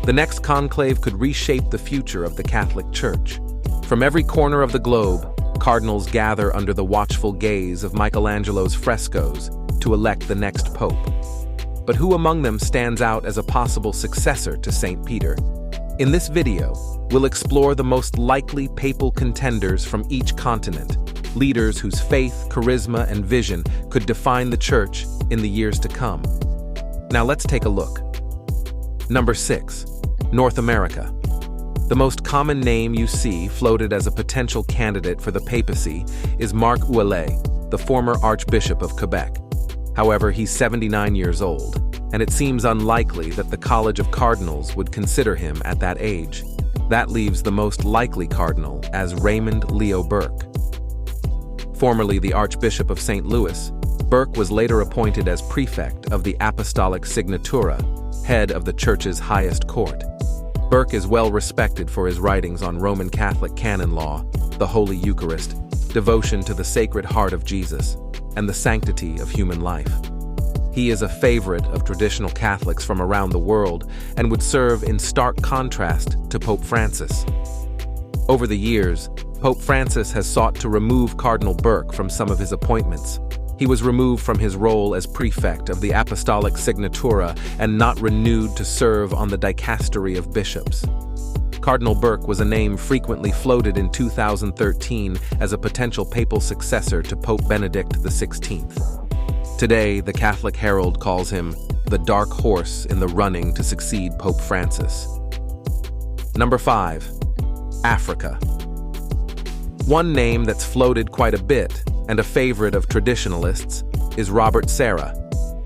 The next conclave could reshape the future of the Catholic Church. From every corner of the globe, cardinals gather under the watchful gaze of Michelangelo's frescoes to elect the next pope. But who among them stands out as a possible successor to St. Peter? In this video, we'll explore the most likely papal contenders from each continent, leaders whose faith, charisma, and vision could define the Church in the years to come. Now let's take a look. Number 6. North America. The most common name you see floated as a potential candidate for the papacy is Marc Ouellet, the former Archbishop of Quebec. However, he's 79 years old, and it seems unlikely that the College of Cardinals would consider him at that age. That leaves the most likely cardinal as Raymond Leo Burke. Formerly the Archbishop of St. Louis, Burke was later appointed as prefect of the Apostolic Signatura, head of the Church's highest court. Burke is well respected for his writings on Roman Catholic canon law, the Holy Eucharist, devotion to the Sacred Heart of Jesus, and the sanctity of human life. He is a favorite of traditional Catholics from around the world and would serve in stark contrast to Pope Francis. Over the years, Pope Francis has sought to remove Cardinal Burke from some of his appointments. He was removed from his role as prefect of the Apostolic Signatura and not renewed to serve on the dicastery of bishops. Cardinal Burke was a name frequently floated in 2013 as a potential papal successor to Pope Benedict XVI. Today, the Catholic Herald calls him the dark horse in the running to succeed Pope Francis. Number 5. Africa. One name that's floated quite a bit, and a favorite of traditionalists, is Robert Serra.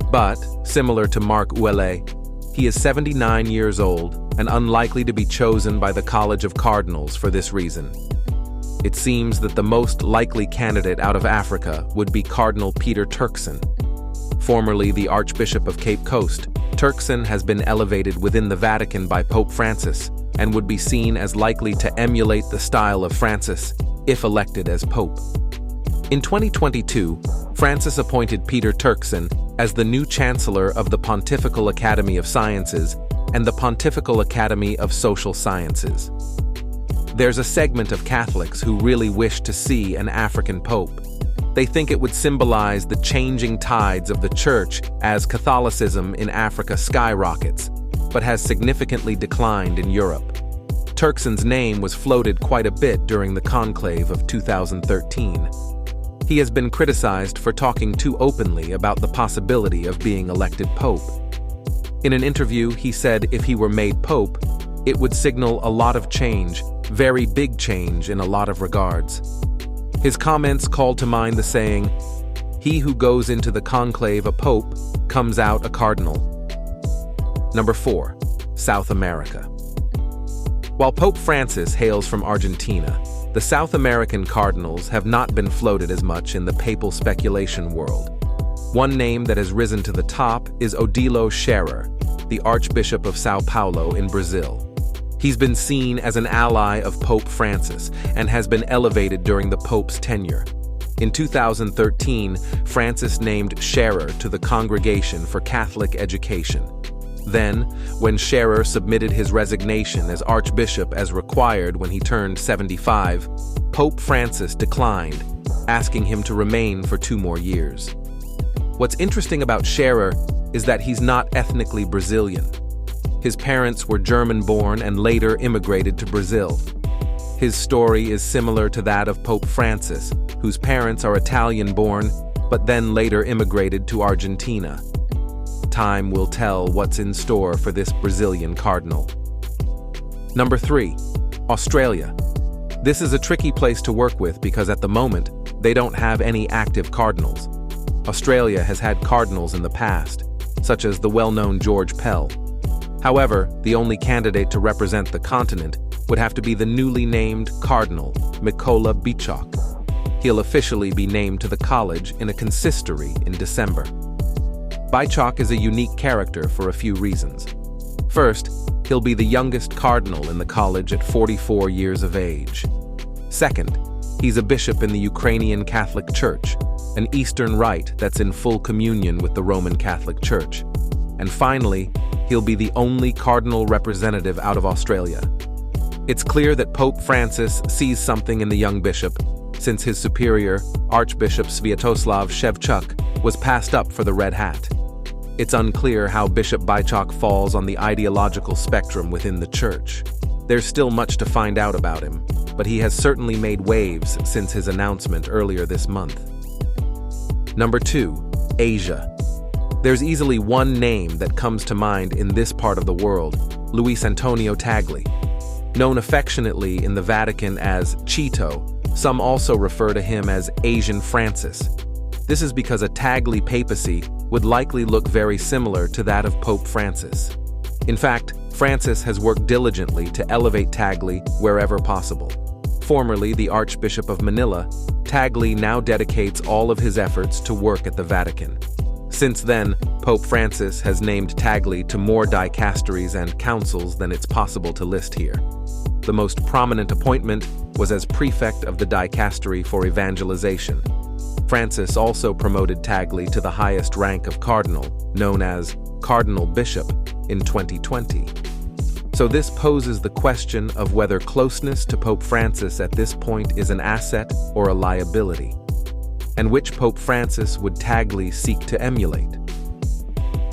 But, similar to Marc Ouellet, he is 79 years old and unlikely to be chosen by the College of Cardinals for this reason. It seems that the most likely candidate out of Africa would be Cardinal Peter Turkson. Formerly the Archbishop of Cape Coast, Turkson has been elevated within the Vatican by Pope Francis and would be seen as likely to emulate the style of Francis if elected as Pope. In 2022, Francis appointed Peter Turkson as the new Chancellor of the Pontifical Academy of Sciences and the Pontifical Academy of Social Sciences. There's a segment of Catholics who really wish to see an African pope. They think it would symbolize the changing tides of the Church as Catholicism in Africa skyrockets, but has significantly declined in Europe. Turkson's name was floated quite a bit during the conclave of 2013. He has been criticized for talking too openly about the possibility of being elected pope. In an interview, he said if he were made pope, it would signal a lot of change, very big change in a lot of regards. His comments called to mind the saying, "He who goes into the conclave a pope comes out a cardinal." Number 4. South America. While Pope Francis hails from Argentina, the South American cardinals have not been floated as much in the papal speculation world. One name that has risen to the top is Odilo Scherer, the Archbishop of São Paulo in Brazil. He's been seen as an ally of Pope Francis and has been elevated during the Pope's tenure. In 2013, Francis named Scherer to the Congregation for Catholic Education. Then, when Scherer submitted his resignation as Archbishop as required when he turned 75, Pope Francis declined, asking him to remain for 2 more years. What's interesting about Scherer is that he's not ethnically Brazilian. His parents were German-born and later immigrated to Brazil. His story is similar to that of Pope Francis, whose parents are Italian-born but then later immigrated to Argentina. Time will tell what's in store for this Brazilian cardinal. Number 3. Australia. This is a tricky place to work with because at the moment, they don't have any active cardinals. Australia has had cardinals in the past, such as the well-known George Pell. However, the only candidate to represent the continent would have to be the newly named Cardinal Mykola Bichok. He'll officially be named to the college in a consistory in December. Bichok is a unique character for a few reasons. First, he'll be the youngest cardinal in the college at 44 years of age. Second, he's a bishop in the Ukrainian Catholic Church, an Eastern rite that's in full communion with the Roman Catholic Church. And finally, he'll be the only cardinal representative out of Australia. It's clear that Pope Francis sees something in the young bishop, since his superior, Archbishop Sviatoslav Shevchuk, was passed up for the red hat. It's unclear how Bishop Bychok falls on the ideological spectrum within the church. There's still much to find out about him, but he has certainly made waves since his announcement earlier this month. Number 2, Asia. There's easily one name that comes to mind in this part of the world: Luis Antonio Tagle. Known affectionately in the Vatican as Cheeto, some also refer to him as Asian Francis. This is because a Tagle papacy would likely look very similar to that of Pope Francis. In fact, Francis has worked diligently to elevate Tagle wherever possible. Formerly the Archbishop of Manila, Tagle now dedicates all of his efforts to work at the Vatican. Since then, Pope Francis has named Tagle to more dicasteries and councils than it's possible to list here. The most prominent appointment was as prefect of the dicastery for evangelization. Francis also promoted Tagle to the highest rank of cardinal, known as Cardinal Bishop, in 2020. So this poses the question of whether closeness to Pope Francis at this point is an asset or a liability. And which Pope Francis would Tagle seek to emulate?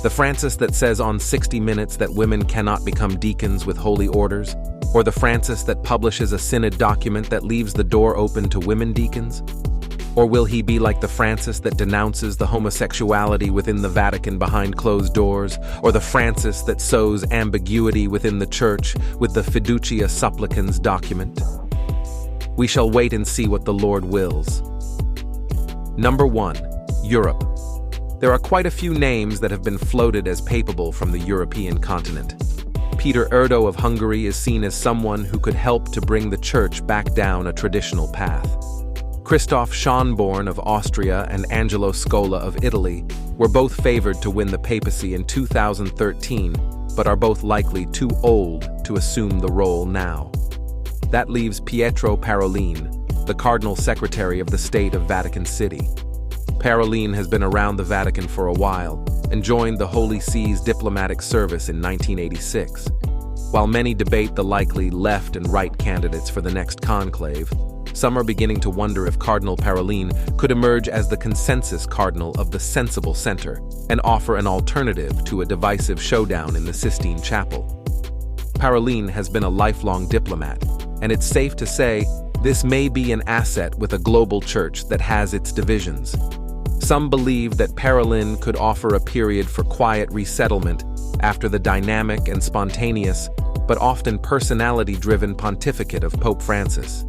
The Francis that says on 60 Minutes that women cannot become deacons with holy orders? Or the Francis that publishes a synod document that leaves the door open to women deacons? Or will he be like the Francis that denounces the homosexuality within the Vatican behind closed doors? Or the Francis that sows ambiguity within the Church with the Fiducia Supplicans document? We shall wait and see what the Lord wills. Number 1, Europe. There are quite a few names that have been floated as papal from the European continent. Peter Erdo of Hungary is seen as someone who could help to bring the Church back down a traditional path. Christoph Schönborn of Austria and Angelo Scola of Italy were both favored to win the papacy in 2013, but are both likely too old to assume the role now. That leaves Pietro Parolin, the Cardinal Secretary of the State of Vatican City. Parolin has been around the Vatican for a while and joined the Holy See's diplomatic service in 1986. While many debate the likely left and right candidates for the next conclave, some are beginning to wonder if Cardinal Parolin could emerge as the consensus cardinal of the sensible center and offer an alternative to a divisive showdown in the Sistine Chapel. Parolin has been a lifelong diplomat, and it's safe to say this may be an asset with a global church that has its divisions. Some believe that Parolin could offer a period for quiet resettlement after the dynamic and spontaneous, but often personality-driven pontificate of Pope Francis.